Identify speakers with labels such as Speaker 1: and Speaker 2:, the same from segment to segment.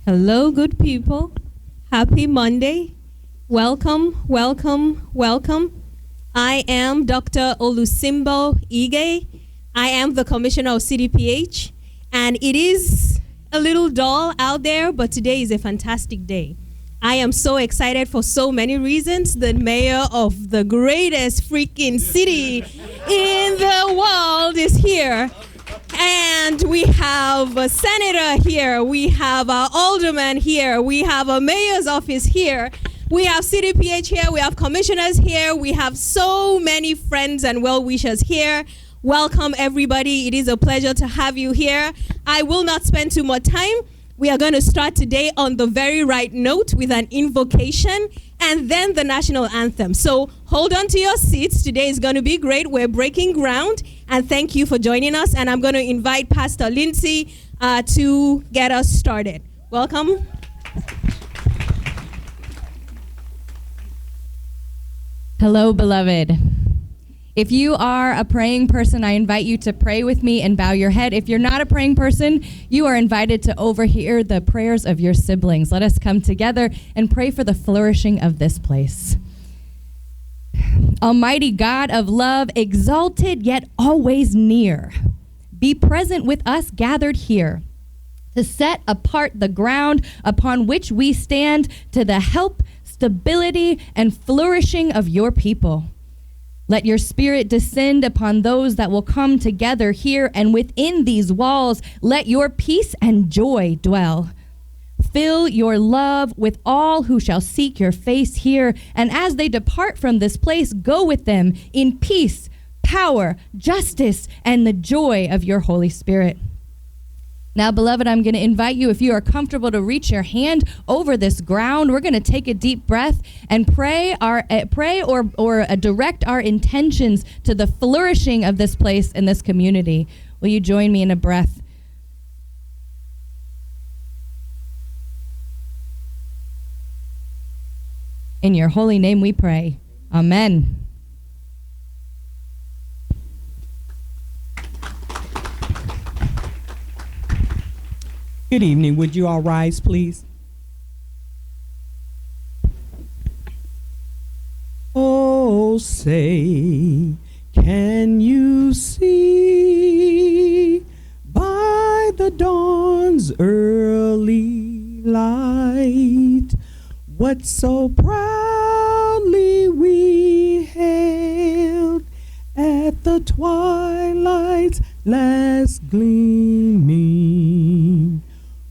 Speaker 1: Hello, good people. Happy Monday. Welcome, welcome, welcome. I am Dr. Olusimbo Ige. I am the Commissioner of CDPH, and it is a little dull out there, but today is a fantastic day. I am so excited for so many reasons. The mayor of the greatest freaking city in the world is here. And we have a senator here. We have our alderman here. We have a mayor's office here. We have CDPH here. We have commissioners here. We have so many friends and well-wishers here. Welcome, everybody. It is a pleasure to have you here. I will not spend too much time. We are going to start today on the very right note with an invocation and then the national anthem. So hold on to your seats. Today is going to be great. We're breaking ground. And thank you for joining us. And I'm going to invite Pastor Lindsay to get us started. Welcome.
Speaker 2: Hello, beloved. If you are a praying person, I invite you to pray with me and bow your head. If you're not a praying person, you are invited to overhear the prayers of your siblings. Let us come together and pray for the flourishing of this place. Almighty God of love, exalted yet always near, be present with us gathered here to set apart the ground upon which we stand to the help, stability, and flourishing of your people. Let your spirit descend upon those that will come together here, and within these walls, let your peace and joy dwell. Fill your love with all who shall seek your face here, and as they depart from this place, go with them in peace, power, justice, and the joy of your Holy Spirit. Now, beloved, I'm going to invite you, if you are comfortable, to reach your hand over this ground. We're going to take a deep breath and pray or direct our intentions to the flourishing of this place and this community. Will you join me in a breath? In your holy name we pray. Amen.
Speaker 3: Good evening. Would you all rise, please? Oh, say, can you see by the dawn's early light what so proudly we hailed at the twilight's last gleaming,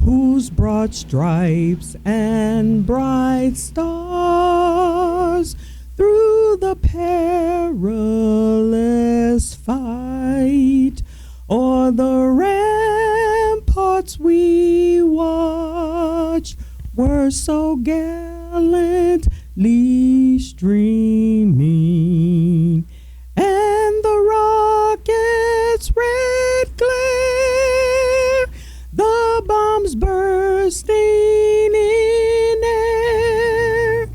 Speaker 3: whose broad stripes and bright stars through the perilous fight o'er the ramparts we watched were so gallantly streaming, and the rocket's red glare, the bombs bursting in air,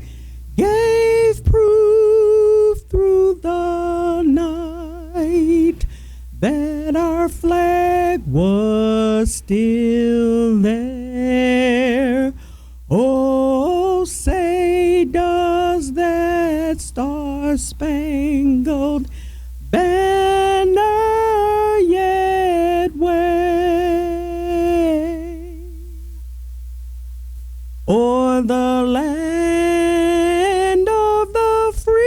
Speaker 3: gave proof through the night that our flag was still there. Oh, say, does that star-spangled banner yet wave o'er the land of the free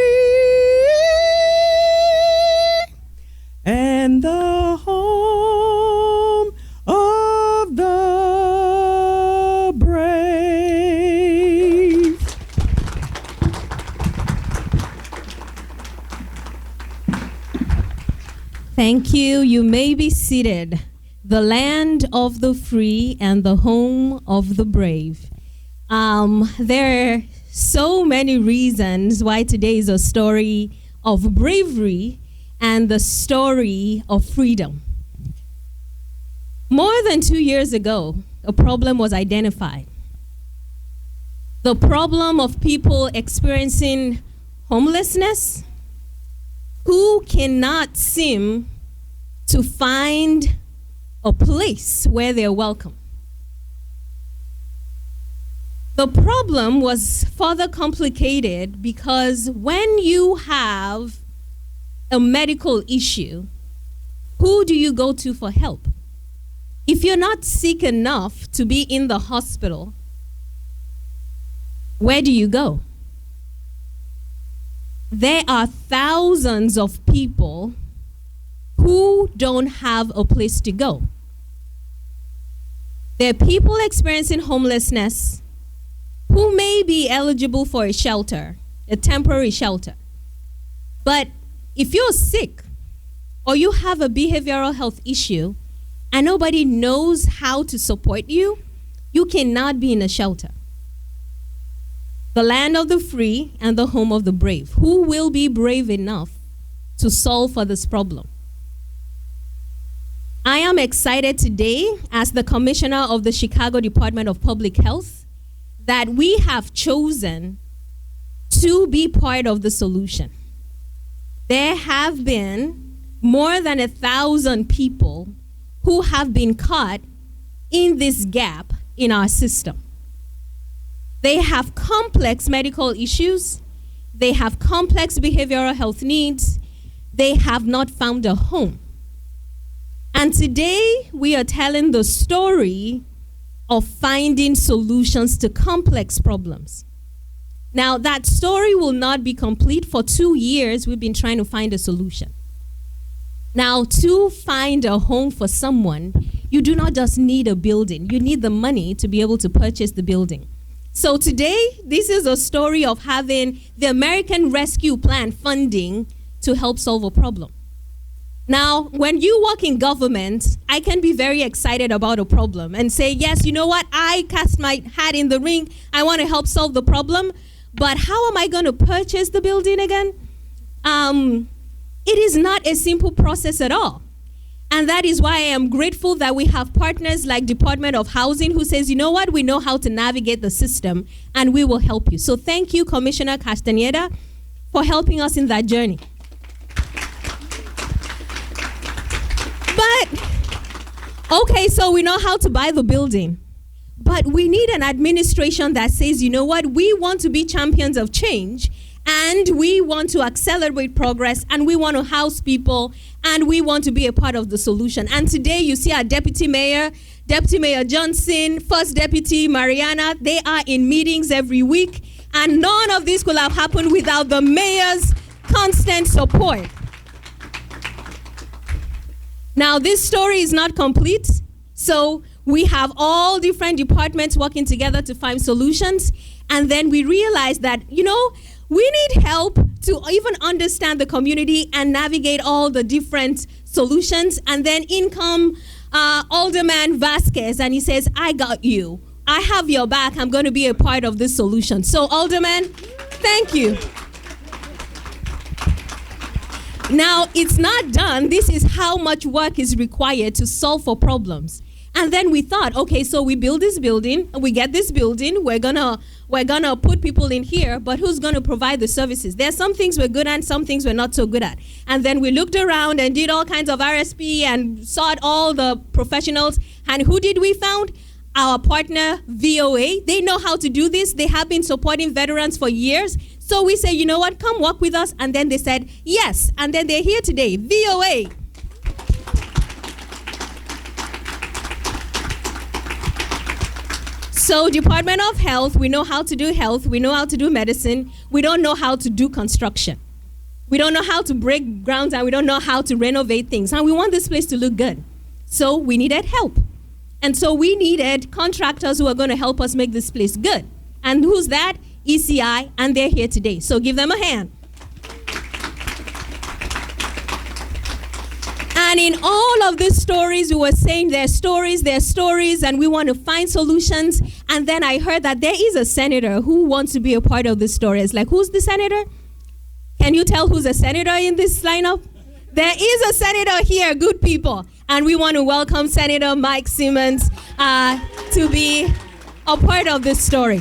Speaker 3: and the home of the brave?
Speaker 1: Thank you. You may be seated. The land of the free and the home of the brave. There are so many reasons why today is a story of bravery and the story of freedom. More than 2 years ago, a problem was identified. The problem of people experiencing homelessness who cannot seem to find a place where they're welcome. The problem was further complicated because when you have a medical issue, who do you go to for help? If you're not sick enough to be in the hospital, where do you go? There are thousands of people who don't have a place to go. There are people experiencing homelessness who may be eligible for a shelter, a temporary shelter. But if you're sick or you have a behavioral health issue and nobody knows how to support you, you cannot be in a shelter. The land of the free and the home of the brave. Who will be brave enough to solve for this problem? I am excited today as the Commissioner of the Chicago Department of Public Health that we have chosen to be part of the solution. There have been more than 1,000 people who have been caught in this gap in our system. They have complex medical issues. They have complex behavioral health needs. They have not found a home. And today we are telling the story of finding solutions to complex problems. Now, that story will not be complete. For 2 years, we've been trying to find a solution. Now, to find a home for someone, you do not just need a building. You need the money to be able to purchase the building. So today, this is a story of having the American Rescue Plan funding to help solve a problem. Now, when you work in government, I can be very excited about a problem and say, yes, you know what? I cast my hat in the ring. I want to help solve the problem. But how am I going to purchase the building again? It is not a simple process at all. And that is why I am grateful that we have partners like Department of Housing who says, you know what, we know how to navigate the system and we will help you. So thank you, Commissioner Castaneda, for helping us in that journey. But, okay, so we know how to buy the building. But we need an administration that says, you know what, we want to be champions of change and we want to accelerate progress and we want to house people and we want to be a part of the solution. And today you see our Deputy Mayor Johnson, First Deputy Mariana, they are in meetings every week and none of this could have happened without the Mayor's constant support. Now this story is not complete, so we have all different departments working together to find solutions and then we realized that, you know, we need help to even understand the community and navigate all the different solutions. And then in come Alderman Vasquez, and he says, I got you. I have your back. I'm going to be a part of this solution. So, Alderman, thank you. Now, it's not done. This is how much work is required to solve for problems. And then we thought, okay, so we build this building, we get this building, we're gonna put people in here, but who's gonna provide the services? There's some things we're good at, some things we're not so good at. And then we looked around and did all kinds of RSP and sought all the professionals. And who did we found? Our partner, VOA. They know how to do this. They have been supporting veterans for years. So we say, you know what, come work with us. And then they said, yes. And then they're here today, VOA. So Department of Health, we know how to do health, we know how to do medicine, we don't know how to do construction. We don't know how to break grounds and we don't know how to renovate things. And we want this place to look good. So we needed help. And so we needed contractors who are going to help us make this place good. And who's that? ECI, and they're here today. So give them a hand. And in all of these stories, we were saying their stories, and we want to find solutions. And then I heard that there is a senator who wants to be a part of this story. It's like, who's the senator? Can you tell who's a senator in this lineup? There is a senator here, good people. And we want to welcome Senator Mike Simmons to be a part of this story.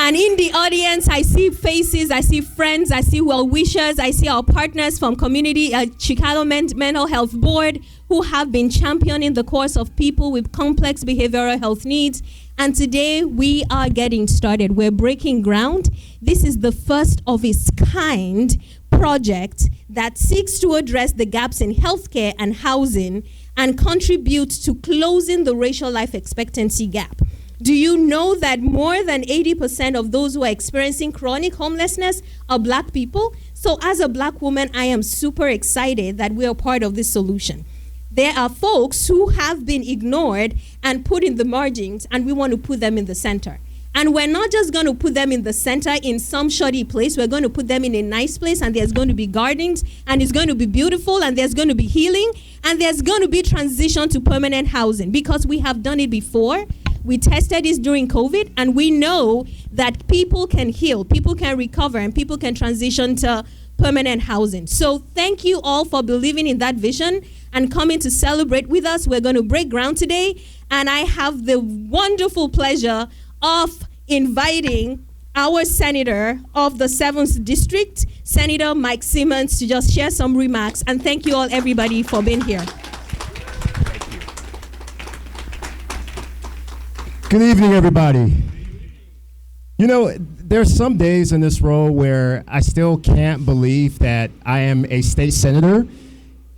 Speaker 1: And in the audience, I see faces, I see friends, I see well-wishers, I see our partners from community, Chicago Mental Health Board, who have been championing the cause of people with complex behavioral health needs. And today, we are getting started. We're breaking ground. This is the first of its kind project that seeks to address the gaps in healthcare and housing and contribute to closing the racial life expectancy gap. Do you know that more than 80% of those who are experiencing chronic homelessness are Black people? So as a Black woman, I am super excited that we are part of this solution. There are folks who have been ignored and put in the margins, and we want to put them in the center. And we're not just going to put them in the center in some shoddy place. We're going to put them in a nice place, and there's going to be gardens, and it's going to be beautiful, and there's going to be healing, and there's going to be transition to permanent housing, because we have done it before. We tested this during COVID, and we know that people can heal, people can recover, and people can transition to permanent housing. So thank you all for believing in that vision and coming to celebrate with us. We're going to break ground today, and I have the wonderful pleasure of inviting our senator of the 7th District, Senator Mike Simmons, to just share some remarks. And thank you all, everybody, for being here.
Speaker 4: Good evening, everybody. You know, there's some days in this role where I still can't believe that I am a state senator.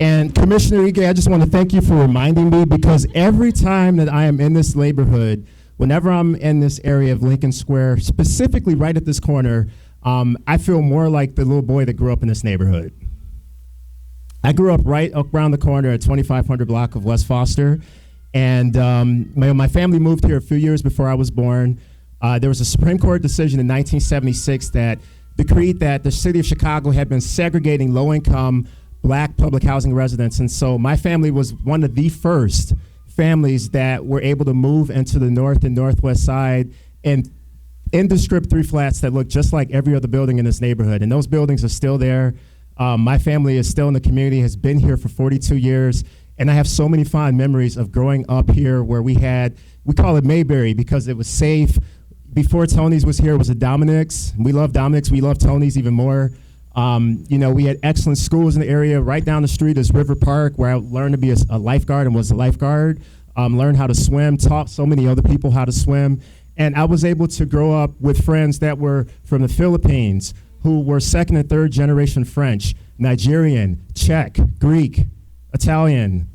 Speaker 4: And Commissioner Ige, I just want to thank you for reminding me, because every time that I am in this neighborhood, whenever I'm in this area of Lincoln Square, specifically right at this corner, I feel more like the little boy that grew up in this neighborhood. I grew up right around the corner at 2500 block of West Foster. And my family moved here a few years before I was born. There was a Supreme Court decision in 1976 that decreed that the city of Chicago had been segregating low-income Black public housing residents. And so my family was one of the first families that were able to move into the north and northwest side and in the strip 3 flats that look just like every other building in this neighborhood. And those buildings are still there. My family is still in the community, has been here for 42 years. And I have so many fond memories of growing up here where we call it Mayberry because it was safe. Before Tony's was here, it was a Dominic's. We love Dominic's, we love Tony's even more. We had excellent schools in the area. Right down the street is River Park, where I learned to be a lifeguard and was a lifeguard. Learned how to swim, taught so many other people how to swim. And I was able to grow up with friends that were from the Philippines, who were 2nd and 3rd generation French, Nigerian, Czech, Greek, Italian,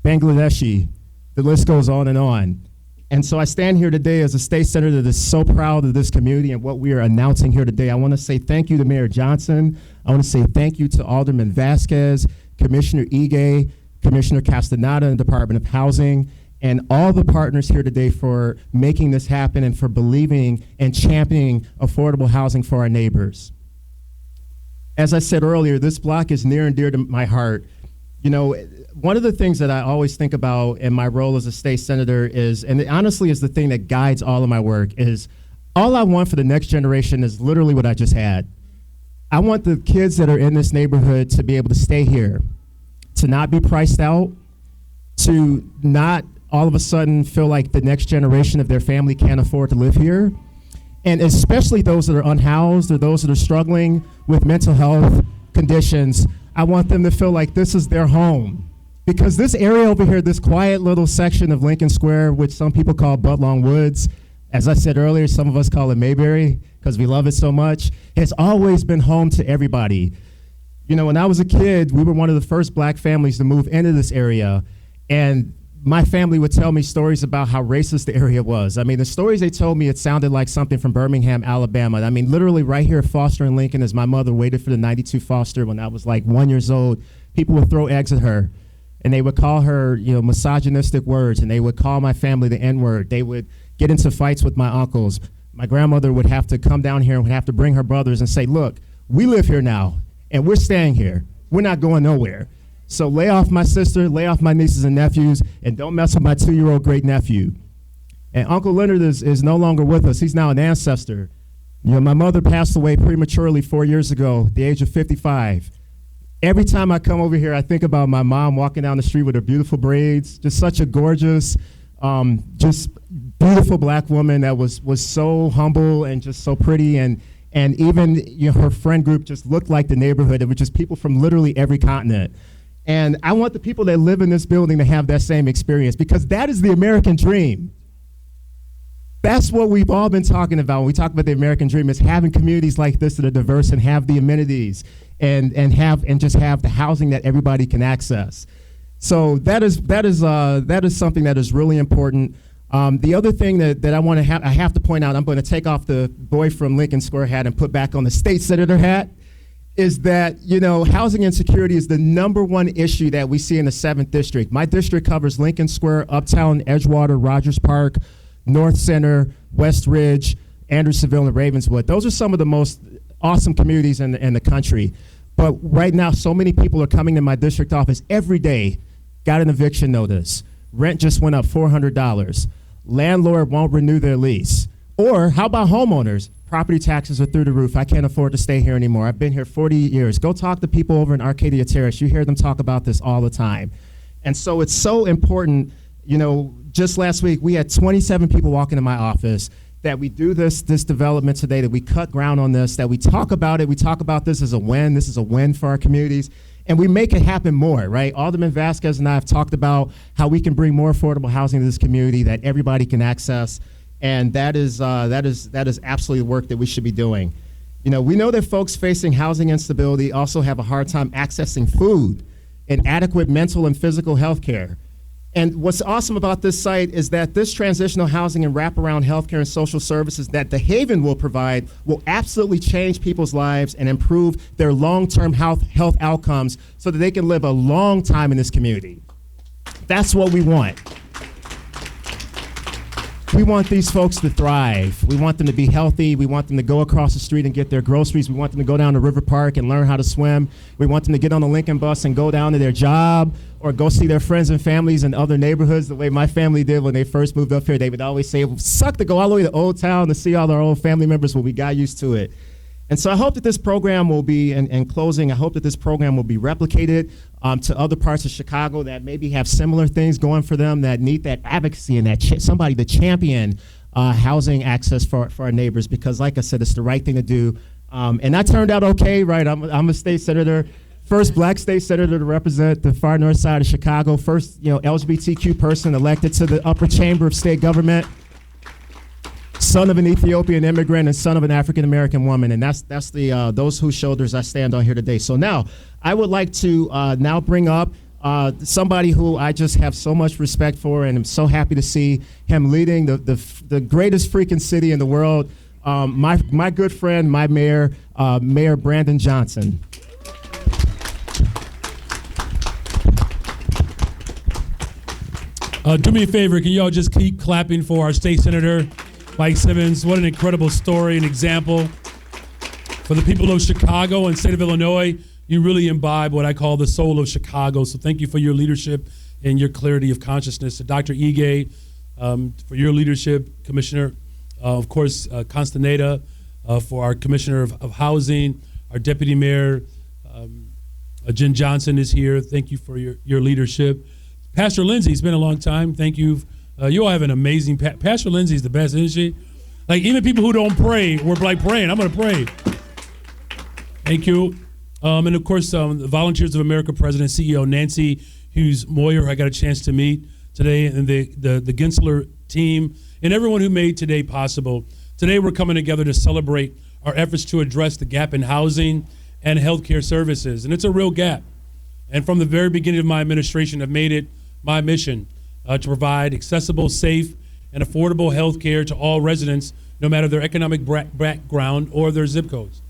Speaker 4: Bangladeshi, the list goes on and on. And so I stand here today as a state senator that is so proud of this community and what we are announcing here today. I want to say thank you to Mayor Johnson. I want to say thank you to Alderman Vasquez, Commissioner Ige, Commissioner Castaneda in the Department of Housing, and all the partners here today for making this happen and for believing and championing affordable housing for our neighbors. As I said earlier, this block is near and dear to my heart. You know, one of the things that I always think about in my role as a state senator is, and it honestly is the thing that guides all of my work, is all I want for the next generation is literally what I just had. I want the kids that are in this neighborhood to be able to stay here, to not be priced out, to not all of a sudden feel like the next generation of their family can't afford to live here, and especially those that are unhoused or those that are struggling with mental health conditions. I want them to feel like this is their home. Because this area over here, this quiet little section of Lincoln Square, which some people call Budlong Woods, as I said earlier, some of us call it Mayberry because we love it so much, has always been home to everybody. You know, when I was a kid, we were one of the first Black families to move into this area, and my family would tell me stories about how racist the area was. I mean, the stories they told me, it sounded like something from Birmingham, Alabama. I mean, literally right here at Foster and Lincoln, as my mother waited for the 92 Foster when I was like 1 year old, people would throw eggs at her. And they would call her, misogynistic words, and they would call my family the N-word. They would get into fights with my uncles. My grandmother would have to come down here and would have to bring her brothers and say, look, we live here now, and we're staying here. We're not going nowhere. So lay off my sister, lay off my nieces and nephews, and don't mess with my 2-year-old great-nephew. And Uncle Leonard is no longer with us. He's now an ancestor. My mother passed away prematurely 4 years ago at the age of 55. Every time I come over here, I think about my mom walking down the street with her beautiful braids, just such a gorgeous, just beautiful black woman that was so humble and just so pretty, and even her friend group just looked like the neighborhood. It was just people from literally every continent. And I want the people that live in this building to have that same experience, because that is the American dream. That's what we've all been talking about when we talk about the American dream, is having communities like this that are diverse and have the amenities and just have the housing that everybody can access. So that is something that is really important. The other thing that I have to point out, I'm going to take off the boy from Lincoln Square hat and put back on the state senator hat, is that, housing insecurity is the #1 issue that we see in the 7th District. My district covers Lincoln Square, Uptown, Edgewater, Rogers Park, North Center, West Ridge, Andersonville, and Ravenswood. Those are some of the most awesome communities in the country. But right now, so many people are coming to my district office every day, got an eviction notice. Rent just went up $400. Landlord won't renew their lease. Or how about homeowners? Property taxes are through the roof. I can't afford to stay here anymore. I've been here 40 years. Go talk to people over in Arcadia Terrace. You hear them talk about this all the time. And so it's so important. Just last week, we had 27 people walk into my office, that we do this development today, that we cut ground on this, that we talk about it. We talk about this as a win. This is a win for our communities. And we make it happen more, right? Alderman Vasquez and I have talked about how we can bring more affordable housing to this community that everybody can access. And that is absolutely the work that we should be doing. We know that folks facing housing instability also have a hard time accessing food and adequate mental and physical health care. And what's awesome about this site is that this transitional housing and wraparound healthcare and social services that the Haven will provide will absolutely change people's lives and improve their long-term health outcomes so that they can live a long time in this community. That's what we want. We want these folks to thrive. We want them to be healthy. We want them to go across the street and get their groceries. We want them to go down to River Park and learn how to swim. We want them to get on the Lincoln bus and go down to their job or go see their friends and families in other neighborhoods the way my family did when they first moved up here. They would always say, it would suck to go all the way to Old Town to see all our old family members, but we got used to it. And so I hope that this program will be, in closing, I hope that this program will be replicated to other parts of Chicago that maybe have similar things going for them, that need that advocacy and that somebody to champion housing access for our neighbors, because like I said, it's the right thing to do. And that turned out okay, right? I'm a state senator, first black state senator to represent the far north side of Chicago, first LGBTQ person elected to the upper chamber of state government. Son of an Ethiopian immigrant and son of an African-American woman. And that's those whose shoulders I stand on here today. So now I would like to now bring up somebody who I just have so much respect for, and I'm so happy to see him leading the greatest freaking city in the world. My good friend, my mayor, Mayor Brandon Johnson.
Speaker 5: Do me a favor, can y'all just keep clapping for our state senator, Mike Simmons? What an incredible story and example. For the people of Chicago and state of Illinois, you really imbibe what I call the soul of Chicago. So thank you for your leadership and your clarity of consciousness. To Dr. Ige, for your leadership, Commissioner, of course, Constaneda, for our Commissioner of Housing, our Deputy Mayor, Jen Johnson is here. Thank you for your leadership. Pastor Lindsay, it's been a long time. Thank you. You all have an amazing, Pastor Lindsay's the best, isn't she? Like, even people who don't pray, we're like praying. I'm going to pray. Thank you. And of course, the Volunteers of America President, CEO Nancy Hughes Moyer, I got a chance to meet today, and the Gensler team, and everyone who made today possible. Today, we're coming together to celebrate our efforts to address the gap in housing and healthcare services. And it's a real gap. And from the very beginning of my administration, I've made it my mission to provide accessible, safe, and affordable health care to all residents, no matter their economic background or their zip codes.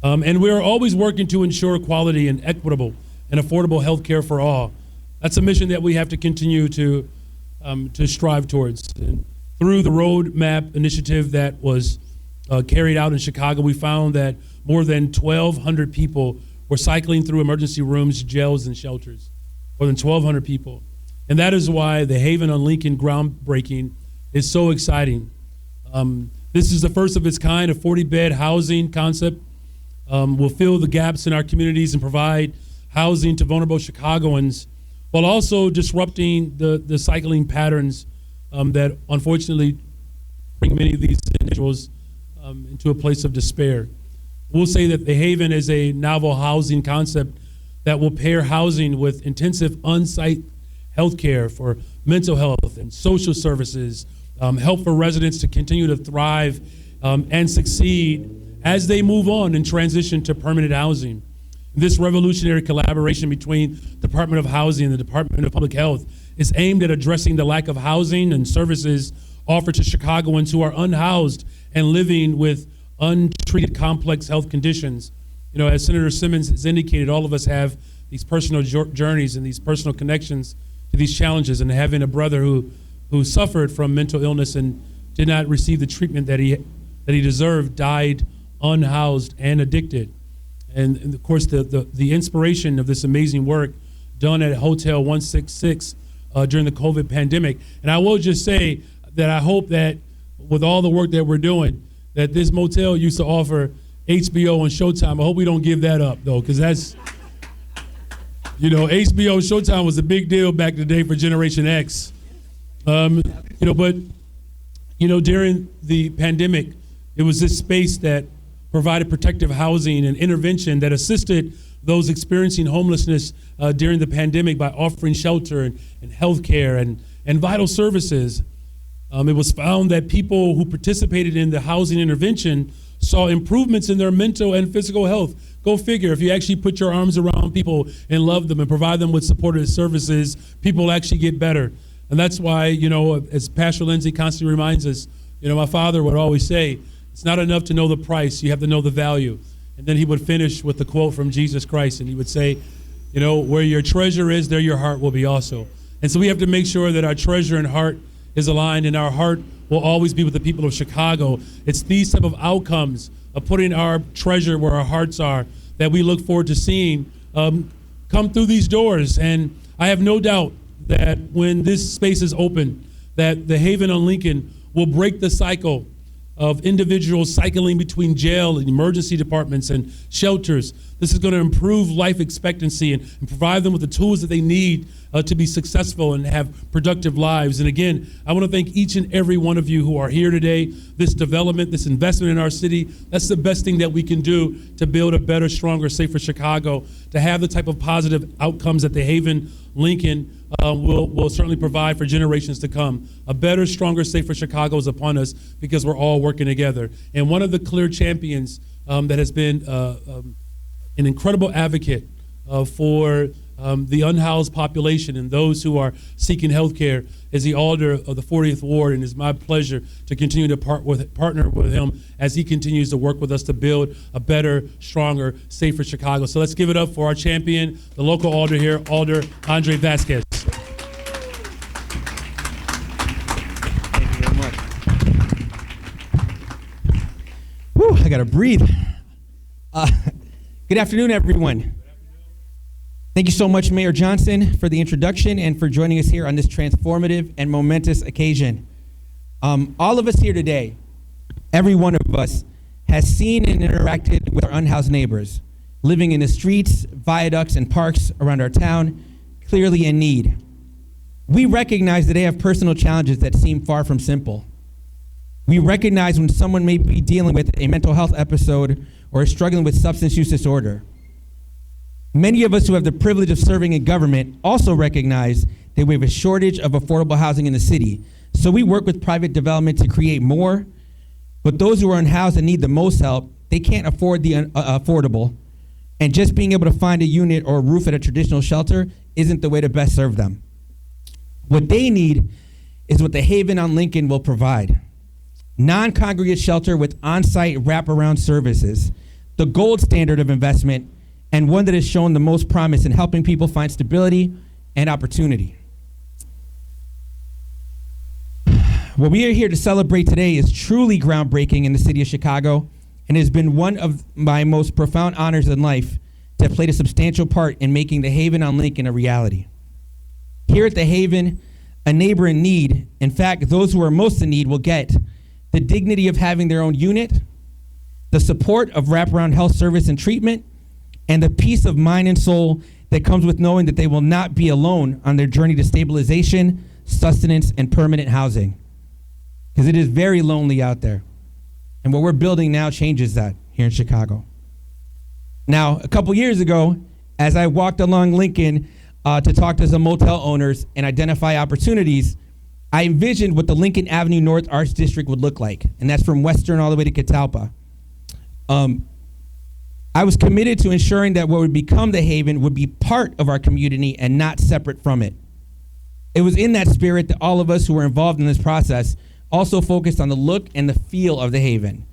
Speaker 5: And we are always working to ensure quality and equitable and affordable health care for all. That's a mission that we have to continue to strive towards. And through the Roadmap initiative that was carried out in Chicago, we found that more than 1,200 people were cycling through emergency rooms, jails, and shelters. More than 1,200 people. And that is why the Haven on Lincoln groundbreaking is so exciting. This is the first of its kind, a 40-bed housing concept. Will fill the gaps in our communities and provide housing to vulnerable Chicagoans, while also disrupting the cycling patterns that unfortunately bring many of these individuals into a place of despair. We'll say that the Haven is a novel housing concept that will pair housing with intensive on-site health care for mental health and social services, help for residents to continue to thrive and succeed as they move on and transition to permanent housing. This revolutionary collaboration between Department of Housing and the Department of Public Health is aimed at addressing the lack of housing and services offered to Chicagoans who are unhoused and living with untreated complex health conditions. You know, as Senator Simmons has indicated, all of us have these personal journeys and these personal connections to these challenges, and having a brother who suffered from mental illness and did not receive the treatment that he deserved, died unhoused and addicted. And of course, the inspiration of this amazing work done at Hotel 166 during the COVID pandemic. And I will just say that I hope that with all the work that we're doing, that this motel used to offer HBO and Showtime. I hope we don't give that up, though, because that's, you know, HBO and Showtime was a big deal back in the day for Generation X. But, during the pandemic, it was this space that provided protective housing and intervention that assisted those experiencing homelessness during the pandemic by offering shelter and health care and vital services. It was found that people who participated in the housing intervention saw improvements in their mental and physical health. Go figure, if you actually put your arms around people and love them and provide them with supportive services, people actually get better. And that's why, as Pastor Lindsay constantly reminds us, my father would always say, it's not enough to know the price, you have to know the value. And then he would finish with the quote from Jesus Christ, and he would say, where your treasure is, there your heart will be also. And so we have to make sure that our treasure and heart is aligned, and our heart will always be with the people of Chicago. It's these type of outcomes of putting our treasure where our hearts are that we look forward to seeing come through these doors. And I have no doubt that when this space is open, that the Haven on Lincoln will break the cycle of individuals cycling between jail and emergency departments and shelters. This is going to improve life expectancy and provide them with the tools that they need to be successful and have productive lives. And again, I want to thank each and every one of you who are here today. This development, this investment in our city, that's the best thing that we can do to build a better, stronger, safer Chicago, to have the type of positive outcomes that the Haven Lincoln will certainly provide for generations to come. A better, stronger, safer Chicago is upon us because we're all working together. And one of the clear champions that has been an incredible advocate for the unhoused population and those who are seeking health care is the Alder of the 40th Ward, and it's my pleasure to continue to partner with him as he continues to work with us to build a better, stronger, safer Chicago. So let's give it up for our champion, the local Alder here, Alder Andre Vasquez.
Speaker 6: Thank you very much. Whew, I gotta breathe. Good afternoon, everyone. Thank you so much, Mayor Johnson, for the introduction and for joining us here on this transformative and momentous occasion. All of us here today, every one of us, has seen and interacted with our unhoused neighbors, living in the streets, viaducts, and parks around our town, clearly in need. We recognize that they have personal challenges that seem far from simple. We recognize when someone may be dealing with a mental health episode or is struggling with substance use disorder. Many of us who have the privilege of serving in government also recognize that we have a shortage of affordable housing in the city. So we work with private development to create more, but those who are unhoused and need the most help, they can't afford the affordable. And just being able to find a unit or a roof at a traditional shelter isn't the way to best serve them. What they need is what the Haven on Lincoln will provide. Non-congregate shelter with on-site wraparound services, the gold standard of investment, and one that has shown the most promise in helping people find stability and opportunity. What we are here to celebrate today is truly groundbreaking in the city of Chicago, and has been one of my most profound honors in life to have played a substantial part in making the Haven on Lincoln a reality. Here at the Haven, a neighbor in need, in fact, those who are most in need, will get the dignity of having their own unit, the support of wraparound health service and treatment, and the peace of mind and soul that comes with knowing that they will not be alone on their journey to stabilization, sustenance, and permanent housing. Because it is very lonely out there. And what we're building now changes that here in Chicago. Now, a couple years ago, as I walked along Lincoln to talk to some motel owners and identify opportunities, I envisioned what the Lincoln Avenue North Arts District would look like, and that's from Western all the way to Catalpa. I was committed to ensuring that what would become the Haven would be part of our community and not separate from it. It was in that spirit that all of us who were involved in this process also focused on the look and the feel of the Haven.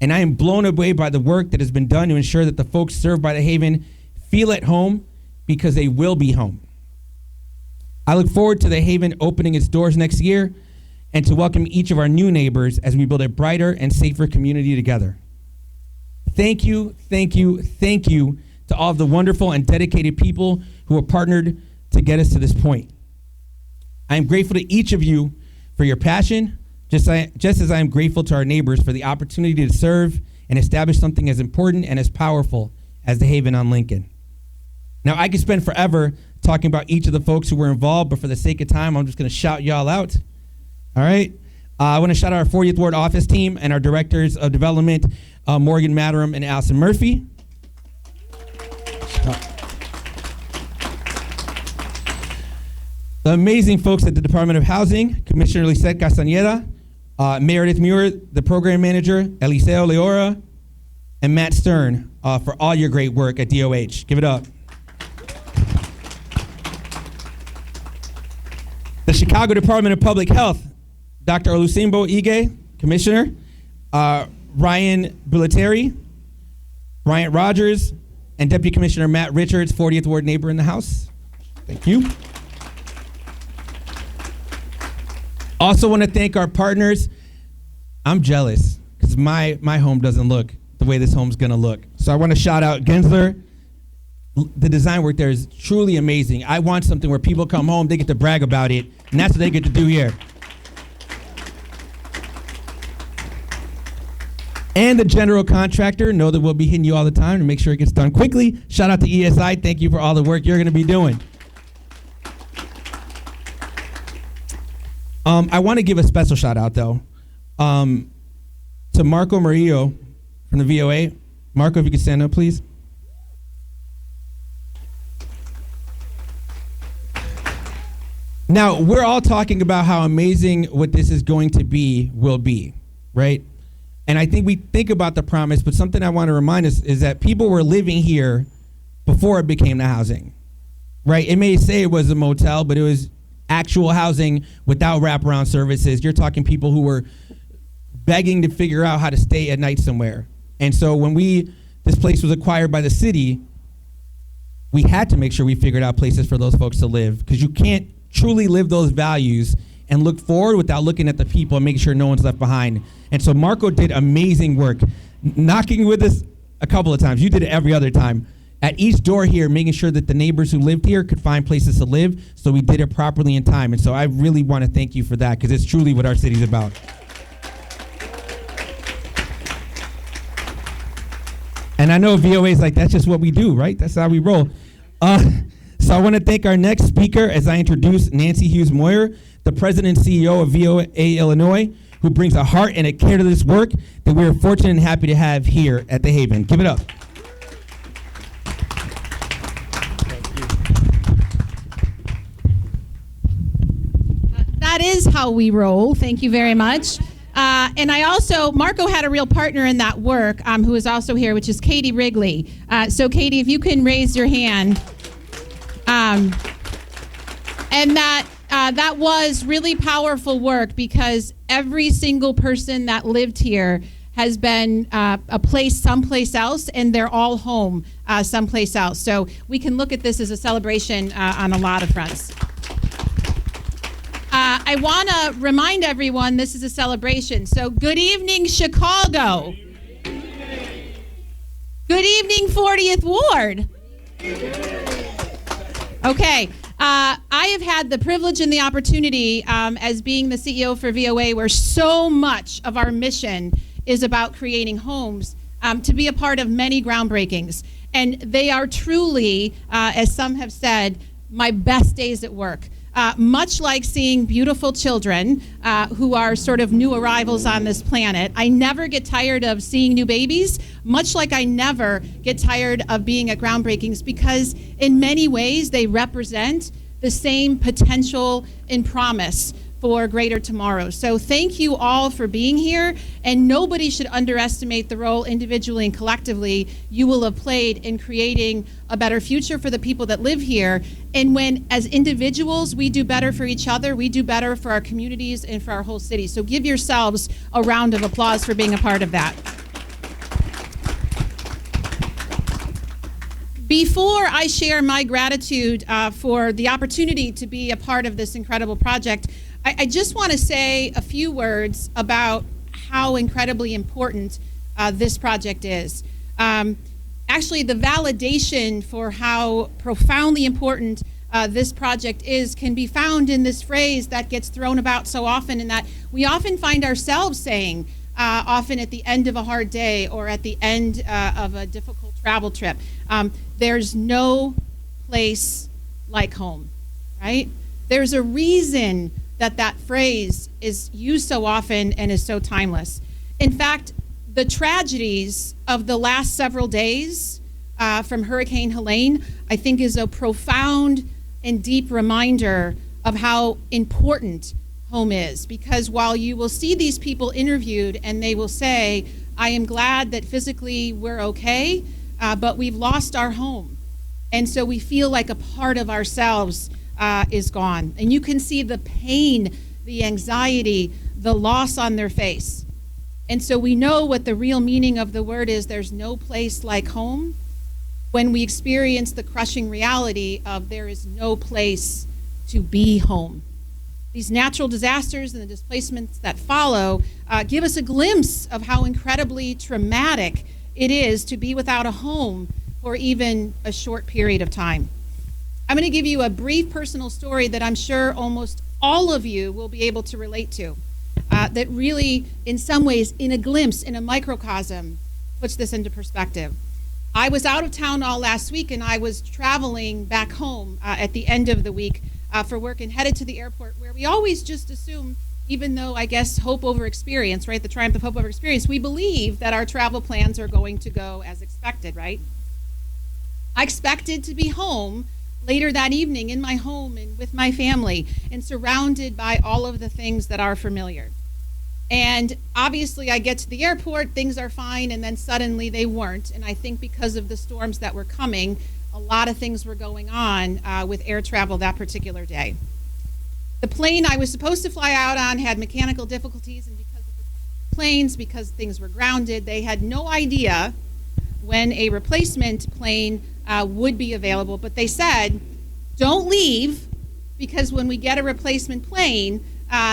Speaker 6: And I am blown away by the work that has been done to ensure that the folks served by the Haven feel at home because they will be home. I look forward to the Haven opening its doors next year and to welcome each of our new neighbors as we build a brighter and safer community together. Thank you, thank you, thank you to all of the wonderful and dedicated people who have partnered to get us to this point. I am grateful to each of you for your passion, just as I am grateful to our neighbors for the opportunity to serve and establish something as important and as powerful as the Haven on Lincoln. Now, I could spend forever talking about each of the folks who were involved, but for the sake of time, I'm just going to shout y'all out. All right? I want to shout out our 40th Ward office team and our directors of development, Morgan Madaram and Allison Murphy. The amazing folks at the Department of Housing, Commissioner Lisette Castañeda, Meredith Muir, the program manager, Eliseo Leora, and Matt Stern for all your great work at DOH. Give it up. The Chicago Department of Public Health, Dr. Olusimbo Ige, Commissioner, Ryan Bulleteri, Bryant Rogers, and Deputy Commissioner Matt Richards, 40th Ward neighbor in the House. Thank you. Also want to thank our partners. I'm jealous because my home doesn't look the way this home's going to look. So I want to shout out Gensler. The design work there is truly amazing. I want something where people come home, they get to brag about it, and that's what they get to do here. And the general contractor, know that we'll be hitting you all the time to make sure it gets done quickly. Shout out to ESI. Thank you for all the work you're going to be doing. I want to give a special shout out, though, to Marco Murillo from the VOA. Marco, if you could stand up, please. Now, we're all talking about how amazing what this is going to be will be, right? And I think we think about the promise, but something I want to remind us is that people were living here before it became the housing, right? It may say it was a motel, but it was actual housing without wraparound services. You're talking people who were begging to figure out how to stay at night somewhere. And so when this place was acquired by the city, we had to make sure we figured out places for those folks to live, because you can't truly live those values and look forward without looking at the people and making sure no one's left behind. And so Marco did amazing work, knocking with us a couple of times. You did it every other time. At each door here, making sure that the neighbors who lived here could find places to live, so we did it properly in time. And so I really want to thank you for that, because it's truly what our city's about. And I know VOA is like, that's just what we do, right? That's how we roll. So I want to thank our next speaker as I introduce Nancy Hughes Moyer, the president and CEO of VOA Illinois, who brings a heart and a care to this work that we are fortunate and happy to have here at the Haven. Give it up.
Speaker 7: That is how we roll. Thank you very much. And I also, Marco had a real partner in that work who is also here, which is Katie Wrigley. So Katie, if you can raise your hand. And that was really powerful work, because every single person that lived here has been a place someplace else, and they're all home someplace else. So we can look at this as a celebration on a lot of fronts. I want to remind everyone this is a celebration. So good evening, Chicago. Good evening, 40th Ward. Okay. I have had the privilege and the opportunity as being the CEO for VOA, where so much of our mission is about creating homes, to be a part of many groundbreakings. And they are truly, as some have said, my best days at work. much like seeing beautiful children who are sort of new arrivals on this planet, I never get tired of seeing new babies, much like I never get tired of being at groundbreakings, because in many ways they represent the same potential and promise for greater tomorrow. So thank you all for being here, and nobody should underestimate the role individually and collectively you will have played in creating a better future for the people that live here. And when, as individuals, we do better for each other, we do better for our communities and for our whole city. So give yourselves a round of applause for being a part of that. Before I share my gratitude for the opportunity to be a part of this incredible project, I just want to say a few words about how incredibly important this project is. Actually, the validation for how profoundly important this project is can be found in this phrase that gets thrown about so often, and that we often find ourselves saying, often at the end of a hard day or at the end of a difficult travel trip. There's no place like home, right? There's a reason that phrase is used so often and is so timeless. In fact, the tragedies of the last several days from Hurricane Helene, I think, is a profound and deep reminder of how important home is. Because while you will see these people interviewed and they will say, I am glad that physically we're okay, but we've lost our home. And so we feel like a part of ourselves is gone. And you can see the pain, the anxiety, the loss on their face. And so we know what the real meaning of the word is. There's no place like home when we experience the crushing reality of there is no place to be home. These natural disasters and the displacements that follow give us a glimpse of how incredibly traumatic it is to be without a home for even a short period of time. I'm going to give you a brief personal story that I'm sure almost all of you will be able to relate to, that really, in some ways, in a glimpse, in a microcosm, puts this into perspective. I was out of town all last week, and I was traveling back home at the end of the week for work, and headed to the airport, where we always just assume, even though I guess hope over experience, right, the triumph of hope over experience, we believe that our travel plans are going to go as expected, right? I expected to be home later that evening, in my home and with my family, and surrounded by all of the things that are familiar. And obviously I get to the airport, things are fine, and then suddenly they weren't. And I think because of the storms that were coming, a lot of things were going on with air travel that particular day. The plane I was supposed to fly out on had mechanical difficulties, and because of the planes, because things were grounded, they had no idea when a replacement plane would be available, but they said, don't leave, because when we get a replacement plane,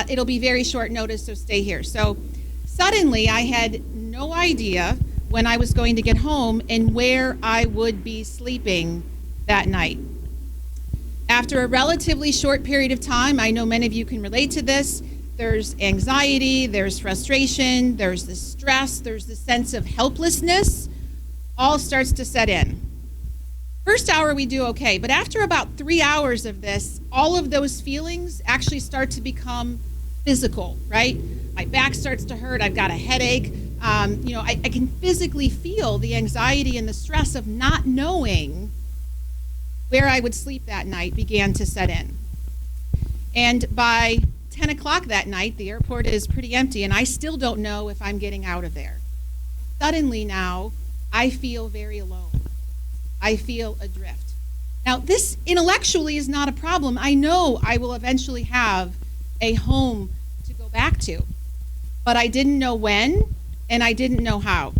Speaker 7: it'll be very short notice, so stay here. So suddenly I had no idea when I was going to get home and where I would be sleeping that night. After a relatively short period of time, I know many of you can relate to this, there's anxiety, there's frustration, there's the stress, there's the sense of helplessness, all starts to set in. First hour we do okay, but after about 3 hours of this, all of those feelings actually start to become physical, right? My back starts to hurt, I've got a headache. I can physically feel the anxiety and the stress of not knowing where I would sleep that night began to set in. And by 10 o'clock that night, the airport is pretty empty, and I still don't know if I'm getting out of there. Suddenly now, I feel very alone. I feel adrift. Now, this intellectually is not a problem. I know I will eventually have a home to go back to, but I didn't know when, and I didn't know how.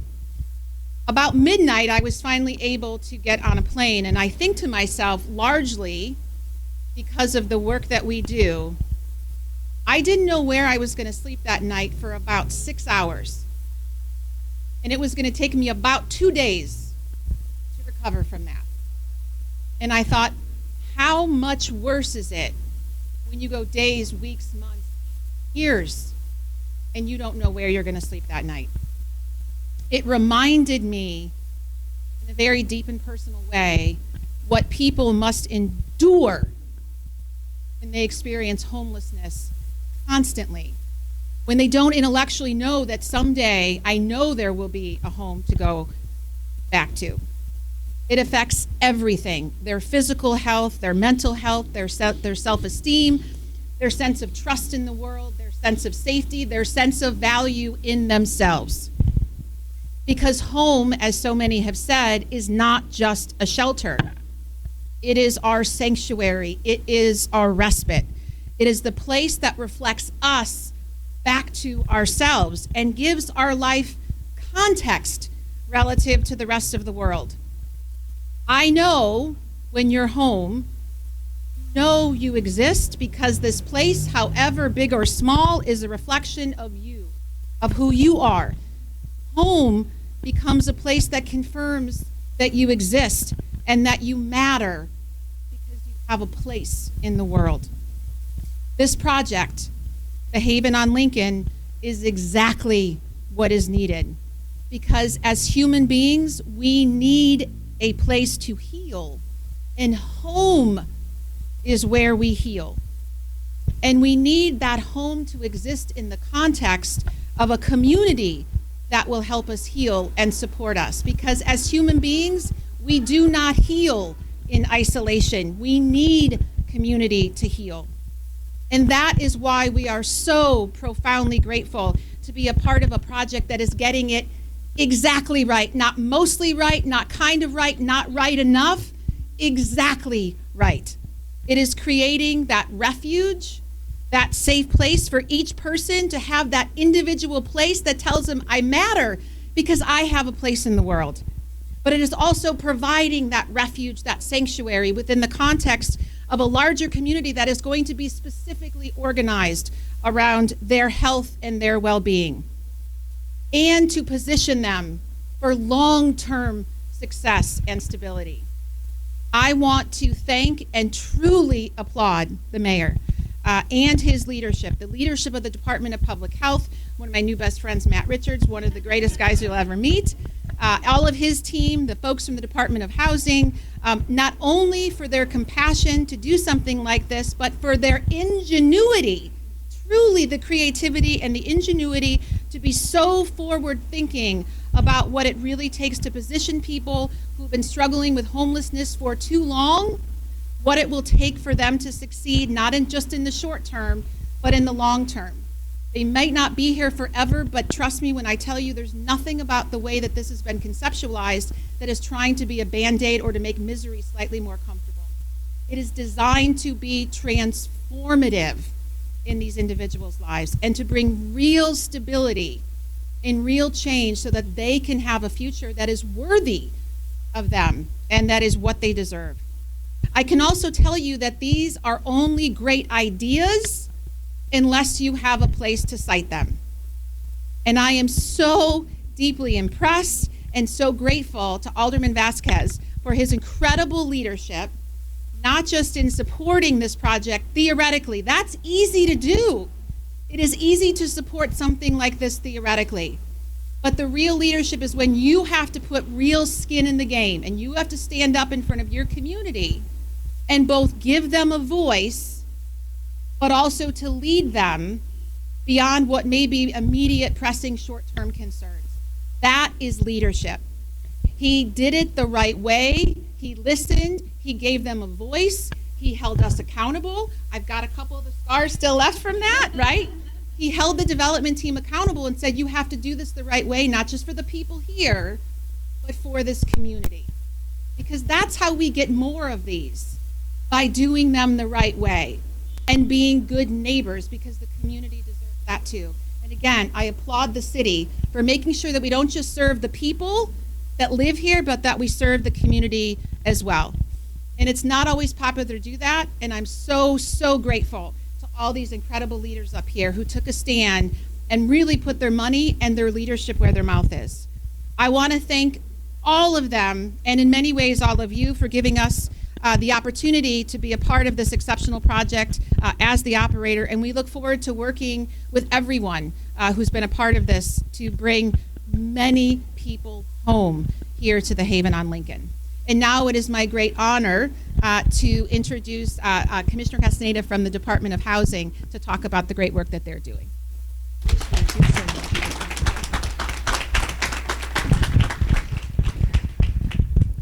Speaker 7: About midnight, I was finally able to get on a plane, and I think to myself, largely because of the work that we do, I didn't know where I was going to sleep that night for about 6 hours. And it was going to take me about 2 days to recover from that. And I thought, how much worse is it when you go days, weeks, months, years, and you don't know where you're going to sleep that night? It reminded me, in a very deep and personal way, what people must endure when they experience homelessness constantly, when they don't intellectually know that someday I know there will be a home to go back to. It affects everything, their physical health, their mental health, their self-esteem, their sense of trust in the world, their sense of safety, their sense of value in themselves. Because home, as so many have said, is not just a shelter. It is our sanctuary. It is our respite. It is the place that reflects us back to ourselves and gives our life context relative to the rest of the world. I know when you're home, you know you exist because this place, however big or small, is a reflection of you, of who you are. Home becomes a place that confirms that you exist and that you matter because you have a place in the world. This project, the Haven on Lincoln, is exactly what is needed because as human beings, we need a place to heal, and home is where we heal. And we need that home to exist in the context of a community that will help us heal and support us. Because as human beings, we do not heal in isolation. We need community to heal. And that is why we are so profoundly grateful to be a part of a project that is getting it exactly right, not mostly right, not kind of right, not right enough, exactly right. It is creating that refuge, that safe place for each person to have that individual place that tells them I matter because I have a place in the world. But it is also providing that refuge, that sanctuary within the context of a larger community that is going to be specifically organized around their health and their well-being, and to position them for long-term success and stability. I want to thank and truly applaud the mayor and his leadership, the leadership of the Department of Public Health, one of my new best friends, Matt Richards, one of the greatest guys you'll ever meet, all of his team, the folks from the Department of Housing, not only for their compassion to do something like this, but for their ingenuity, truly the creativity and the ingenuity to be so forward thinking about what it really takes to position people who've been struggling with homelessness for too long, what it will take for them to succeed, not just in the short term, but in the long term. They might not be here forever, but trust me when I tell you there's nothing about the way that this has been conceptualized that is trying to be a Band-Aid or to make misery slightly more comfortable. It is designed to be transformative in these individuals' lives and to bring real stability and real change so that they can have a future that is worthy of them and that is what they deserve. I can also tell you that these are only great ideas unless you have a place to site them. And I am so deeply impressed and so grateful to Alderman Vasquez for his incredible leadership, not just in supporting this project theoretically. That's easy to do. It is easy to support something like this theoretically. But the real leadership is when you have to put real skin in the game and you have to stand up in front of your community and both give them a voice, but also to lead them beyond what may be immediate, pressing, short-term concerns. That is leadership. He did it the right way. He listened. He gave them a voice. He held us accountable. I've got a couple of the scars still left from that, right? He held the development team accountable and said, you have to do this the right way, not just for the people here, but for this community. Because that's how we get more of these, by doing them the right way and being good neighbors, because the community deserves that too. And again, I applaud the city for making sure that we don't just serve the people that live here, but that we serve the community as well. And it's not always popular to do that, and I'm so, so grateful to all these incredible leaders up here who took a stand and really put their money and their leadership where their mouth is. I want to thank all of them, and in many ways all of you, for giving us the opportunity to be a part of this exceptional project as the operator, and we look forward to working with everyone who's been a part of this to bring many people home here to the Haven on Lincoln. And now it is my great honor to introduce Commissioner Castaneda from the Department of Housing to talk about the great work that they're doing.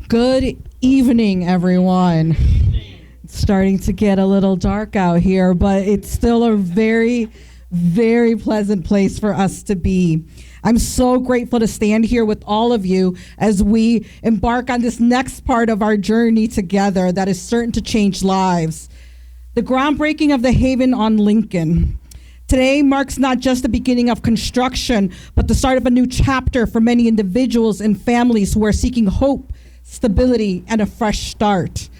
Speaker 8: Good evening, everyone. It's starting to get a little dark out here, but it's still a very, very pleasant place for us to be. I'm so grateful to stand here with all of you as we embark on this next part of our journey together that is certain to change lives. The groundbreaking of the Haven on Lincoln. Today marks not just the beginning of construction, but the start of a new chapter for many individuals and families who are seeking hope, stability, and a fresh start.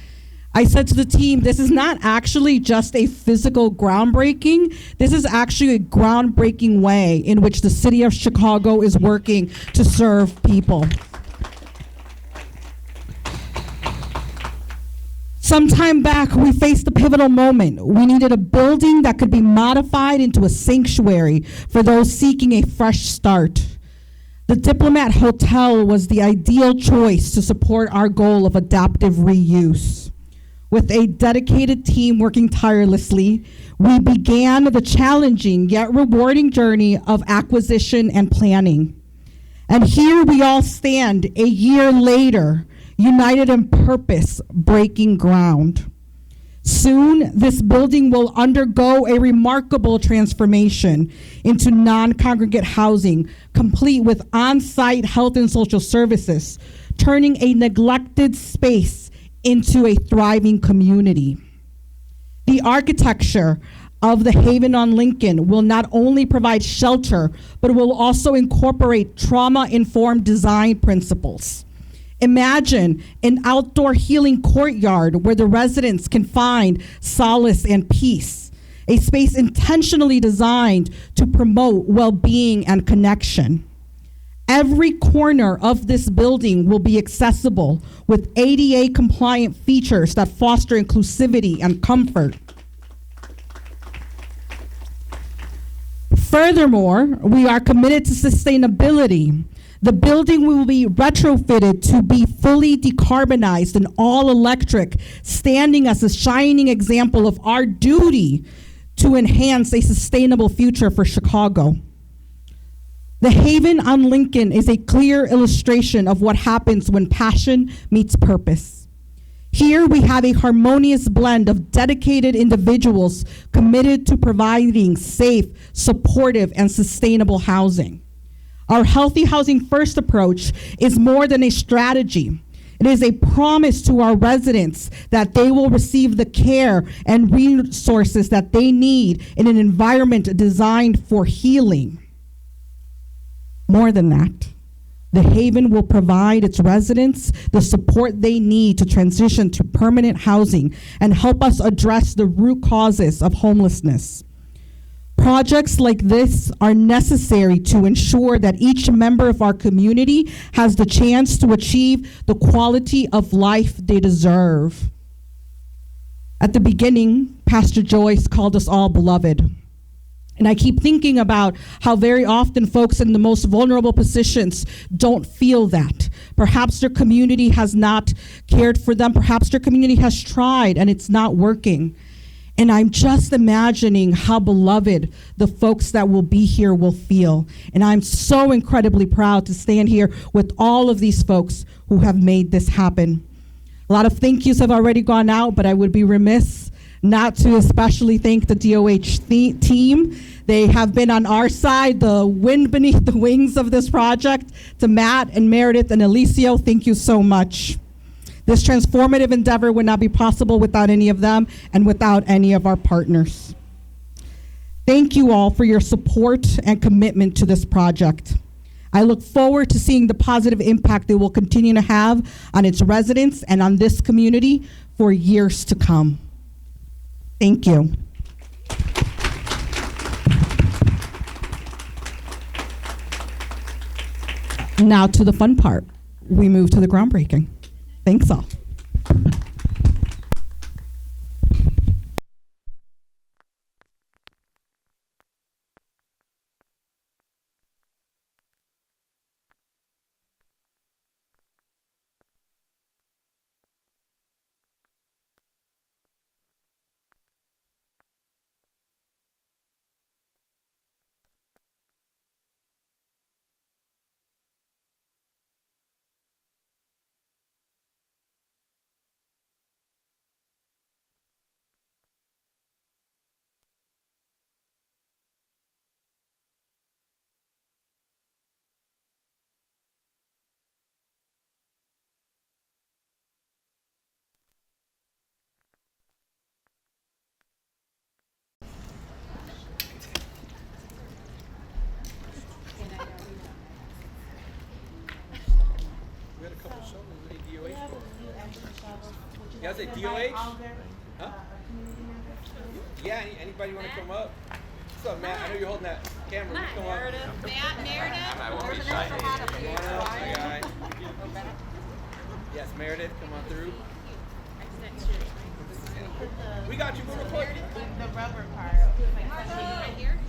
Speaker 8: I said to the team, this is not actually just a physical groundbreaking. This is actually a groundbreaking way in which the city of Chicago is working to serve people. Some time back, we faced a pivotal moment. We needed a building that could be modified into a sanctuary for those seeking a fresh start. The Diplomat Hotel was the ideal choice to support our goal of adaptive reuse. With a dedicated team working tirelessly, we began the challenging yet rewarding journey of acquisition and planning. And here we all stand a year later, united in purpose, breaking ground. Soon, this building will undergo a remarkable transformation into non-congregate housing, complete with on-site health and social services, turning a neglected space into a thriving community. The architecture of the Haven on Lincoln will not only provide shelter, but it will also incorporate trauma-informed design principles. Imagine an outdoor healing courtyard where the residents can find solace and peace, a space intentionally designed to promote well-being and connection. Every corner of this building will be accessible with ADA compliant features that foster inclusivity and comfort. Furthermore, we are committed to sustainability. The building will be retrofitted to be fully decarbonized and all electric, standing as a shining example of our duty to enhance a sustainable future for Chicago. The Haven on Lincoln is a clear illustration of what happens when passion meets purpose. Here we have a harmonious blend of dedicated individuals committed to providing safe, supportive, and sustainable housing. Our Healthy Housing First approach is more than a strategy. It is a promise to our residents that they will receive the care and resources that they need in an environment designed for healing. More than that, the Haven will provide its residents the support they need to transition to permanent housing and help us address the root causes of homelessness. Projects like this are necessary to ensure that each member of our community has the chance to achieve the quality of life they deserve. At the beginning, Pastor Joyce called us all beloved. And I keep thinking about how very often folks in the most vulnerable positions don't feel that. Perhaps their community has not cared for them. Perhaps their community has tried and it's not working. And I'm just imagining how beloved the folks that will be here will feel. And I'm so incredibly proud to stand here with all of these folks who have made this happen. A lot of thank yous have already gone out, but I would be remiss not to especially thank the DOH team. They have been on our side, the wind beneath the wings of this project. To Matt and Meredith and Alicio, thank you so much. This transformative endeavor would not be possible without any of them and without any of our partners. Thank you all for your support and commitment to this project. I look forward to seeing the positive impact it will continue to have on its residents and on this community for years to come. Thank you. Now to the fun part. We move to the groundbreaking. Thanks all.
Speaker 6: You guys say DOH? Huh? Yeah, anybody want to come up? What's up, Matt? I know you're holding that camera. You come up.
Speaker 7: Matt, Meredith.
Speaker 6: I won't be shy. Come on up, my guy. Yes, Meredith, come on through. We got you. We're recording.
Speaker 9: The rubber part.
Speaker 7: Right here.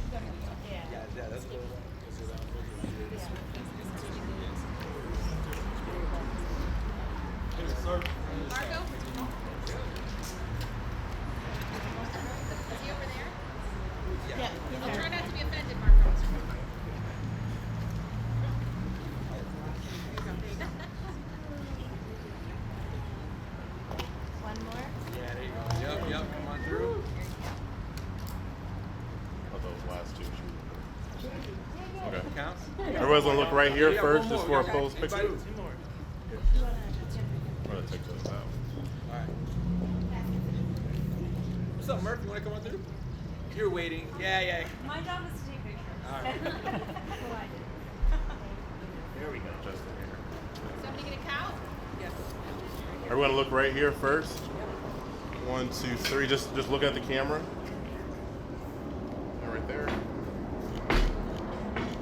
Speaker 6: Yeah, that's cool.
Speaker 7: Marco? Is he over there?
Speaker 6: Yeah.
Speaker 7: I'll try not to be offended, Marco.
Speaker 9: One more.
Speaker 6: Yeah, there you go. Yep, come on through.
Speaker 10: Those last two shoot. Okay.
Speaker 6: Counts?
Speaker 10: Everybody's gonna look right here
Speaker 6: Yeah,
Speaker 10: first,
Speaker 6: one
Speaker 10: just
Speaker 6: more.
Speaker 10: for a post picture.
Speaker 6: Anybody?
Speaker 10: I'm gonna take those out.
Speaker 6: All right. What's up, Murph? You want to come on through? You're waiting. Yeah.
Speaker 9: My job is to take pictures.
Speaker 6: All right.
Speaker 10: There we go. Just in here.
Speaker 7: Somebody get a count?
Speaker 10: Everyone look right here first. 1, 2, 3. Just look at the camera. And right there.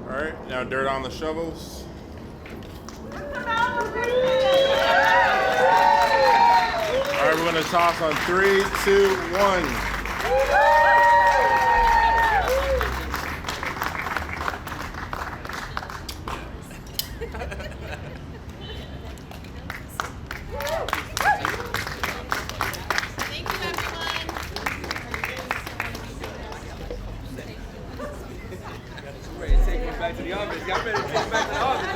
Speaker 10: All right. Now dirt on the shovels. All right. We're gonna toss on 3, 2, 1.
Speaker 7: Thank you, everyone.
Speaker 6: Ready to take it back to the office. Y'all ready to take it back to the office?